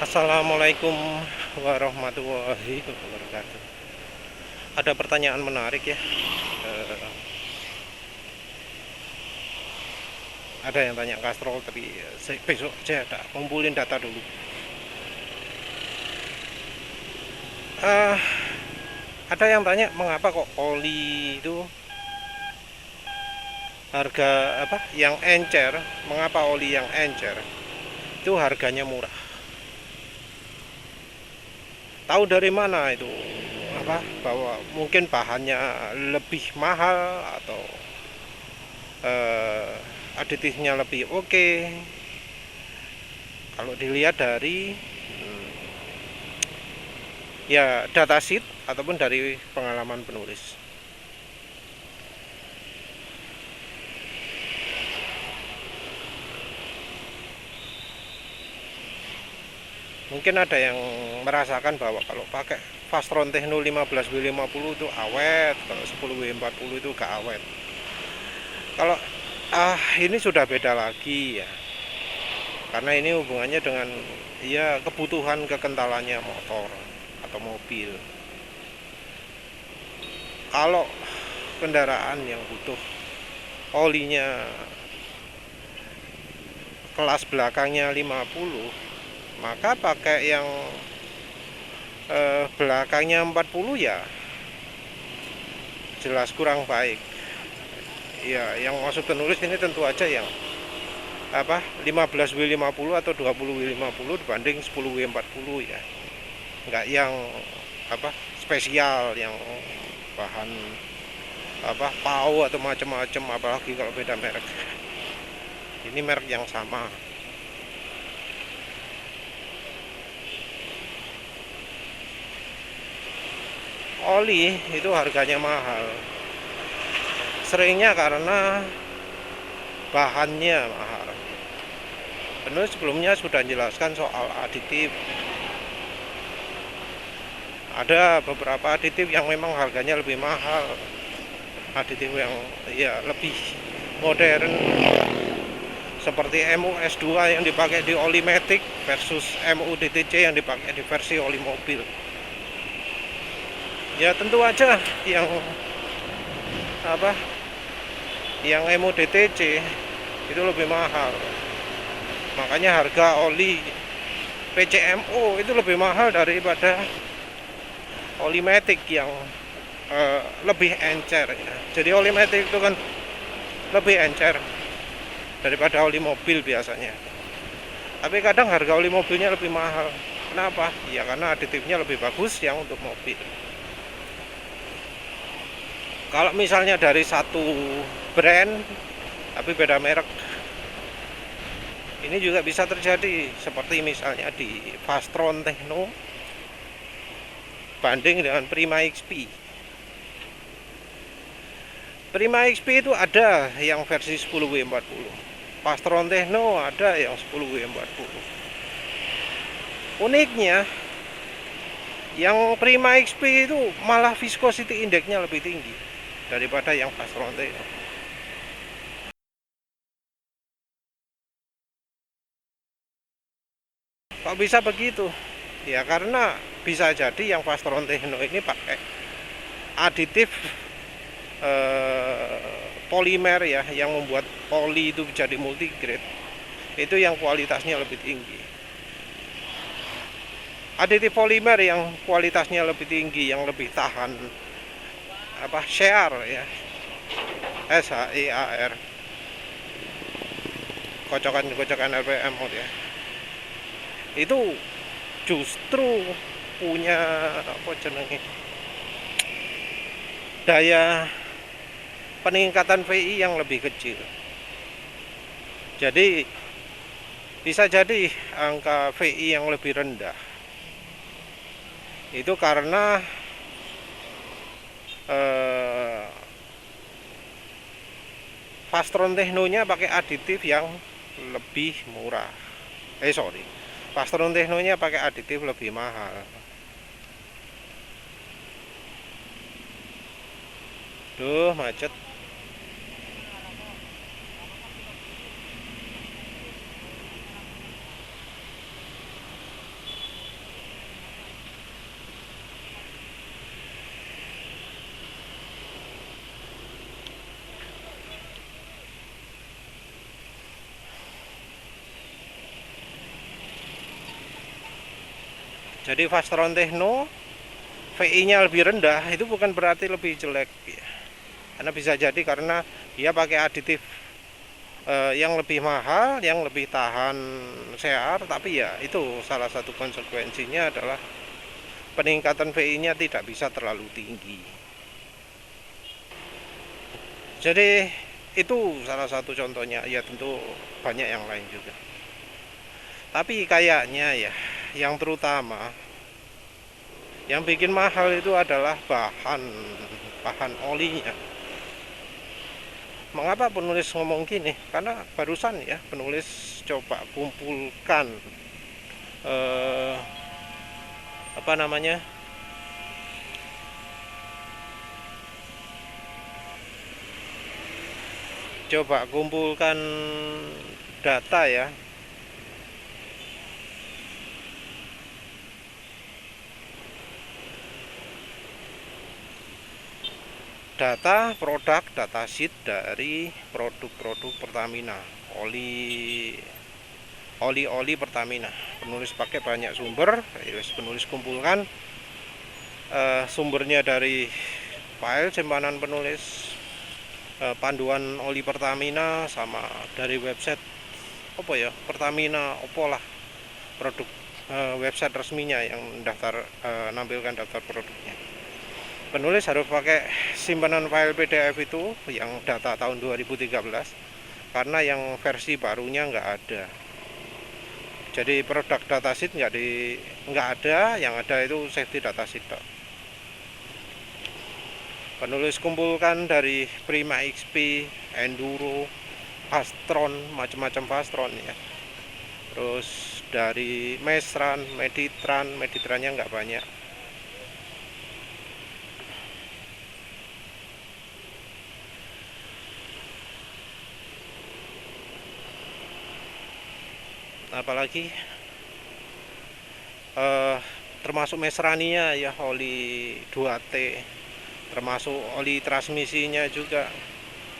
Assalamualaikum warahmatullahi wabarakatuh. Ada pertanyaan menarik ya. Eh, ada yang tanya Castrol, tapi besok saya ada kumpulin data dulu. Eh, ada yang tanya mengapa kok oli itu harga apa? Yang encer, mengapa oli yang encer itu harganya murah? Tahu dari mana itu? Apa? Bahwa mungkin bahannya lebih mahal atau eh, aditifnya lebih oke. Kalau dilihat dari ya datasheet ataupun dari pengalaman penulis. Mungkin ada yang merasakan bahwa kalau pakai Fastron Techno 15W50 itu awet, kalau 10W40 itu gak awet. Kalau ini sudah beda lagi ya, karena ini hubungannya dengan ya kebutuhan kekentalannya motor atau mobil. Kalau kendaraan yang butuh olinya kelas belakangnya 50, maka pakai yang belakangnya 40 ya jelas kurang baik. Ya, yang maksud penulis ini tentu aja yang apa 15W50 atau 20W50 dibanding 10W40 ya. Enggak yang apa spesial yang bahan apa PAU atau macam-macam, apalagi kalau beda merek. Ini merek yang sama. Oli itu harganya mahal. Seringnya karena bahannya mahal. Penulis sebelumnya sudah menjelaskan soal aditif. Ada beberapa aditif yang memang harganya lebih mahal. Aditif yang ya lebih modern seperti MUS2 yang dipakai di oli Matic versus MUDTC yang dipakai di versi oli mobil. Ya tentu aja yang apa yang MUDTC itu lebih mahal. Makanya harga oli PCMO itu lebih mahal daripada oli Matic yang lebih encer ya. Jadi oli Matic itu kan lebih encer daripada oli mobil biasanya. Tapi kadang harga oli mobilnya lebih mahal. Kenapa? Ya karena aditifnya lebih bagus yang untuk mobil. Kalau misalnya dari satu brand tapi beda merek, ini juga bisa terjadi. Seperti misalnya di Fastron Techno banding dengan Prima XP. Prima XP itu ada yang versi 10W40. Fastron Techno ada yang 10W40. Uniknya yang Prima XP itu malah viscosity indexnya lebih tinggi daripada yang Fastron Techno. Kok bisa begitu? Ya karena bisa jadi yang Fastron Techno ini pakai aditif polimer ya, yang membuat poli itu jadi multigrade, itu yang kualitasnya lebih tinggi. Aditif polimer yang kualitasnya lebih tinggi, yang lebih tahan apa shear ya, SHEAR, kocokan RPM ya, itu justru punya apa jenenge daya peningkatan VI yang lebih kecil. Jadi bisa jadi angka VI yang lebih rendah itu karena Fastron Techno-nya pakai aditif yang lebih murah. Fastron Techno-nya pakai aditif lebih mahal. Duh, macet. Jadi Fastron Techno VI-nya lebih rendah itu bukan berarti lebih jelek ya. Karena bisa jadi karena dia pakai aditif yang lebih mahal, yang lebih tahan CR, tapi ya itu salah satu konsekuensinya adalah peningkatan VI-nya tidak bisa terlalu tinggi. Jadi itu salah satu contohnya, ya tentu banyak yang lain juga. Tapi kayaknya ya, yang terutama yang bikin mahal itu adalah bahan olinya. Mengapa penulis ngomong gini? Karena barusan ya penulis coba kumpulkan eh, apa namanya, coba kumpulkan data ya, data produk datasheet dari produk-produk Pertamina, oli Pertamina. Penulis pakai banyak sumber, penulis kumpulkan sumbernya dari file simpanan penulis, panduan oli Pertamina, sama dari website apa ya, Pertamina opo lah, produk website resminya yang daftar nampilkan daftar produknya. Penulis harus pakai simpanan file PDF itu yang data tahun 2013 karena yang versi barunya nggak ada. Jadi produk datasheet nggak ada, yang ada itu safety datasheet. Penulis kumpulkan dari Prima XP, Enduro, Fastron, macam-macam Fastron ya. Terus dari Mesran, Meditrannya nggak banyak. Apalagi termasuk Mesrania ya, oli 2T, termasuk oli transmisinya juga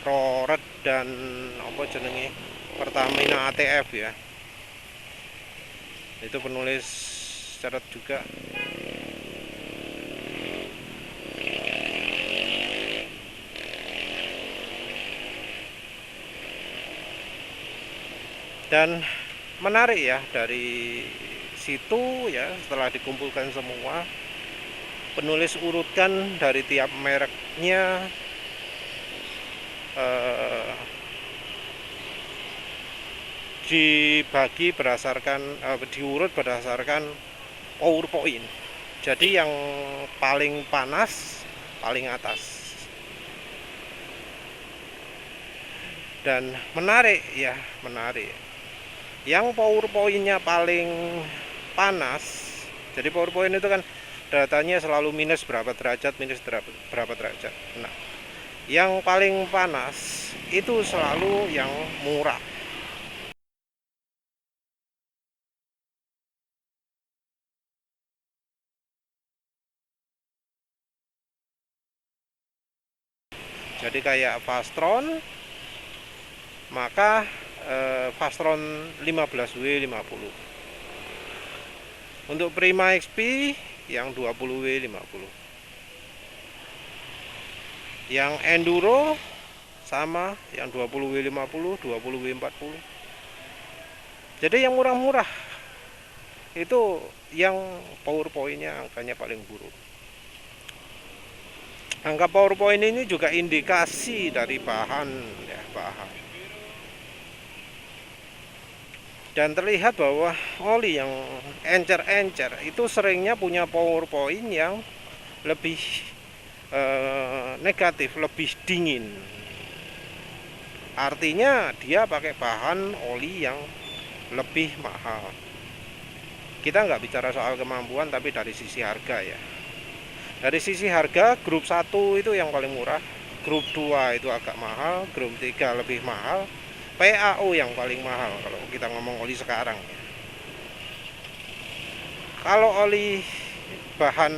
Roret dan apa jenenge Pertamina ATF ya, itu penulis catat juga. Dan menarik ya, dari situ ya, setelah dikumpulkan semua, penulis urutkan dari tiap mereknya, dibagi berdasarkan diurut berdasarkan PowerPoint. Jadi yang paling panas paling atas. Dan menarik ya, menarik. Yang PowerPoint-nya paling panas, jadi PowerPoint itu kan datanya selalu minus berapa derajat, berapa derajat. Nah, yang paling panas itu selalu yang murah. Jadi kayak Fastron, maka Fastron 15W50. Untuk Prima XP yang 20W50. Yang Enduro sama yang 20W50, 20W40. Jadi yang murah-murah itu yang PowerPoint-nya angkanya paling buruk. Angka PowerPoint ini juga indikasi dari bahan ya, bahan. Dan terlihat bahwa oli yang encer-encer itu seringnya punya PowerPoint yang lebih negatif, lebih dingin. Artinya dia pakai bahan oli yang lebih mahal. Kita nggak bicara soal kemampuan, tapi dari sisi harga ya. Dari sisi harga, grup 1 itu yang paling murah, grup 2 itu agak mahal, grup 3 lebih mahal, PAO yang paling mahal kalau kita ngomong oli sekarang ya. Kalau oli bahan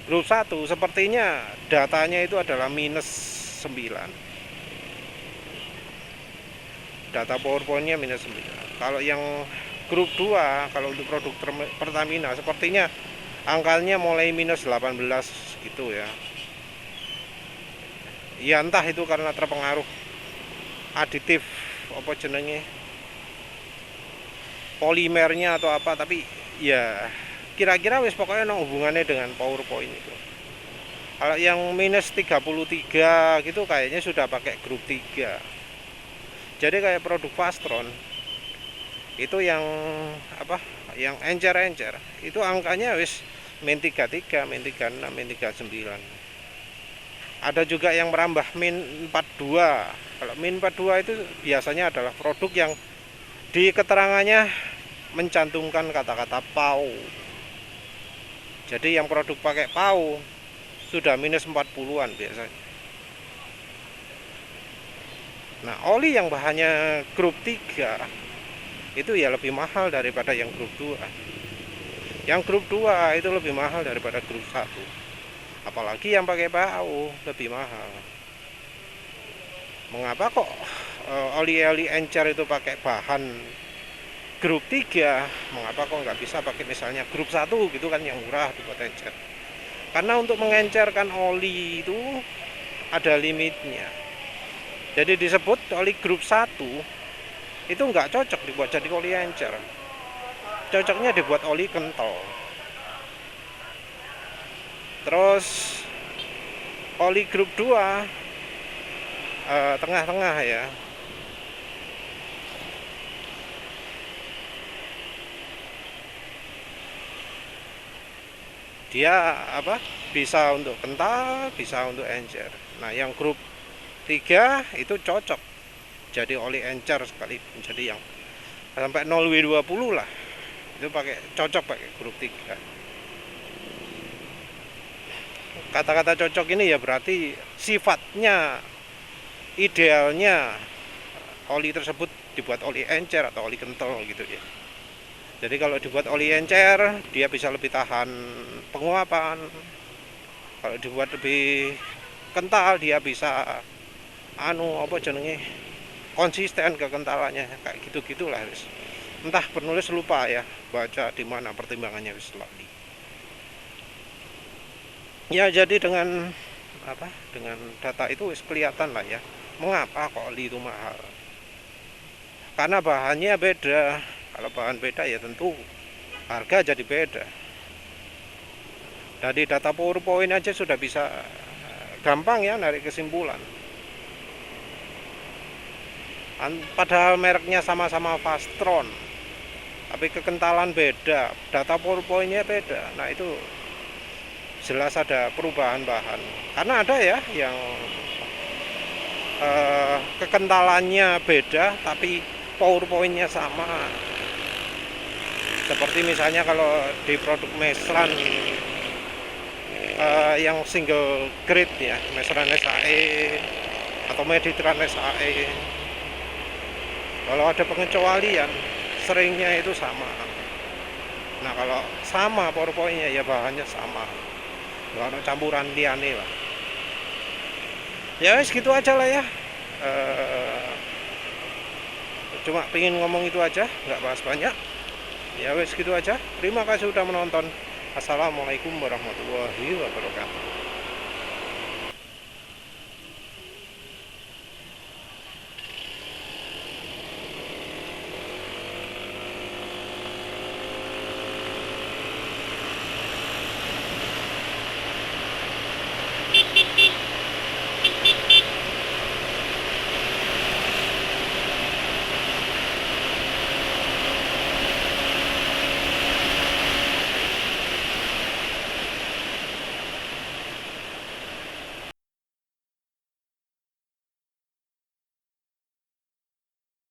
grup 1 sepertinya datanya itu adalah minus 9. Data PowerPoint-nya minus 9. Kalau yang grup 2 kalau untuk produk Pertamina sepertinya angkanya mulai minus 18 gitu ya. Ya entah itu karena terpengaruh aditif apa jenenge polimernya atau apa, tapi ya kira-kira wis pokoknya no hubungannya dengan PowerPoint itu. Kalau yang minus 33 gitu kayaknya sudah pakai grup 3. Jadi kayak produk Fastron itu yang apa, yang encer-encer itu angkanya wis min 33, min 36, min 39. Ada juga yang merambah min 42. Kalau min 42 itu biasanya adalah produk yang di keterangannya mencantumkan kata-kata PAU. Jadi yang produk pakai PAU sudah minus 40-an biasanya. Nah, oli yang bahannya grup 3 itu ya lebih mahal daripada yang grup 2. Yang grup 2 itu lebih mahal daripada grup 1. Apalagi yang pakai PAU lebih mahal. Mengapa kok oli-oli encer itu pakai bahan grup 3? Mengapa kok nggak bisa pakai misalnya grup 1 gitu kan, yang murah dibuat encer? Karena untuk mengencerkan oli itu ada limitnya. Jadi disebut oli grup 1 itu nggak cocok dibuat jadi oli encer. Cocoknya dibuat oli kental. Terus oli grup 2 tengah-tengah ya. Dia apa? Bisa untuk kental, bisa untuk encer. Nah, yang grup 3 itu cocok jadi oli encer sekali, jadi yang sampai 0W20 lah. Itu cocok pakai grup 3. Kata-kata cocok ini ya berarti sifatnya, idealnya oli tersebut dibuat oli encer atau oli kental gitu ya. Jadi kalau dibuat oli encer dia bisa lebih tahan penguapan. Kalau dibuat lebih kental dia bisa apa jenenge konsisten kekentalannya, kayak gitu-gitulah. Entah penulis lupa ya baca di mana pertimbangannya wis lali. Ya jadi dengan apa? Dengan data itu wis kelihatan lah ya mengapa kok oli itu mahal. Karena bahannya beda. Kalau bahan beda ya tentu harga jadi beda. Dari data PowerPoint aja sudah bisa gampang ya narik kesimpulan. Padahal mereknya sama-sama Fastron, tapi kekentalan beda, data PowerPoint-nya beda. Nah itu jelas ada perubahan bahan. Karena ada ya yang kekentalannya beda tapi PowerPoint-nya sama. Seperti misalnya kalau di produk Mesran yang single grade ya, Mesran SAE atau Meditran SAE, kalau ada pengecualian seringnya itu sama. Nah kalau sama PowerPoint-nya ya bahannya sama, nggak ada campuran liane lah. Ya wis gitu aja lah ya. Cuma pengen ngomong itu aja, nggak bahas banyak. Ya wes gitu aja. Terima kasih sudah menonton. Assalamualaikum warahmatullahi wabarakatuh.